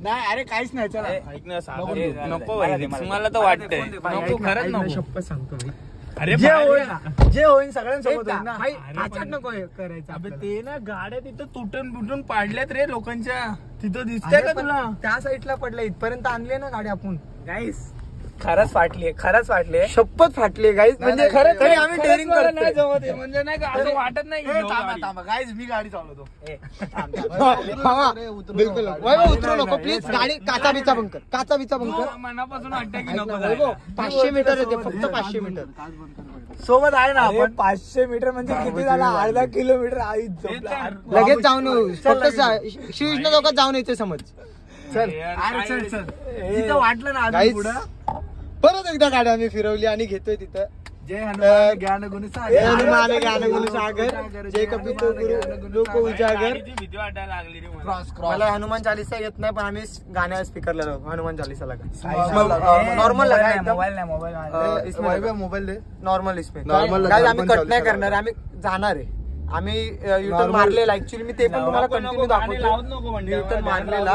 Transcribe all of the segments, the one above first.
नाही अरे काहीच नाही चला ऐक ना नको मला तर वाटतंय नको खरंच नको शपथ सांगतो अरे जे होईल सगळ्यांसोबत होईल ना आचार नको करायचं. अबे ते ना गाड्या तिथं तुटून पाडल्यात रे लोकांच्या तिथं दिसतंय का तुला त्या साईडला पडलं इथपर्यंत आणले ना गाडी आपण. गाईस खरंच फाटली शपथ फाटले गाईज म्हणजे खरंच तरी आम्ही डेअरिंग नाही जमत आहे. म्हणजे नाही का असं वाटत नाही थांबा गाईज मी गाडी चालवतो बिलकुल वैभव उतरू नको प्लीज. गाडी काचा बिचा बंकर मनापासून वाटतं की नको 500 मीटर येते फक्त 500 मीटर सोबत आहे ना आपण 500 मीटर म्हणजे किती झाला अर्धा किलोमीटर आई लगेच जाऊन येऊ. फक्त शिवष्ण दोघात जाऊन यायचे समज. चल तिथं वाटलं ना Guys, पुढं परत एकदा गाडी आम्ही फिरवली आणि घेतोय तिथं. जय हनुमान ज्ञान गुण जय हनुमान ज्ञान गुण सागर जय कपितो गुरु लोक उजागर. भीती वाटायला लागली रे मला. मला हनुमान चालीसा येत नाही पण आम्ही गाण्या स्पीकरला लावू. हनुमान चालीसा लगा नॉर्मल लगा मोबाईल दे नॉर्मल इसमें आम्ही कट नाही करणार. आम्ही जाणार आहे. आम्ही युटर्न मारलेला ऍक्च्युअली मी ते पण तुम्हाला कंटिन्यू दाखवतो. युटर्न मारलेला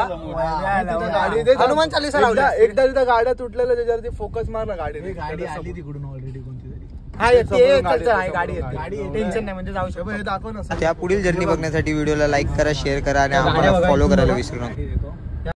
हनुमान चालीसा लावला. एकदा तिथं गाड्या तुटलेल्या त्याच्यावरती फोकस मार ना गाडी आली तिकडून ऑलरेडी कोणती तरी हा येते गाडी येते टेन्शन नाही म्हणजे जाऊ शकतो. दाखव ना. त्या पुढील जर्नी बघण्यासाठी व्हिडिओला लाईक करा शेअर करा आणि आम्हाला फॉलो करायला विसरू नका.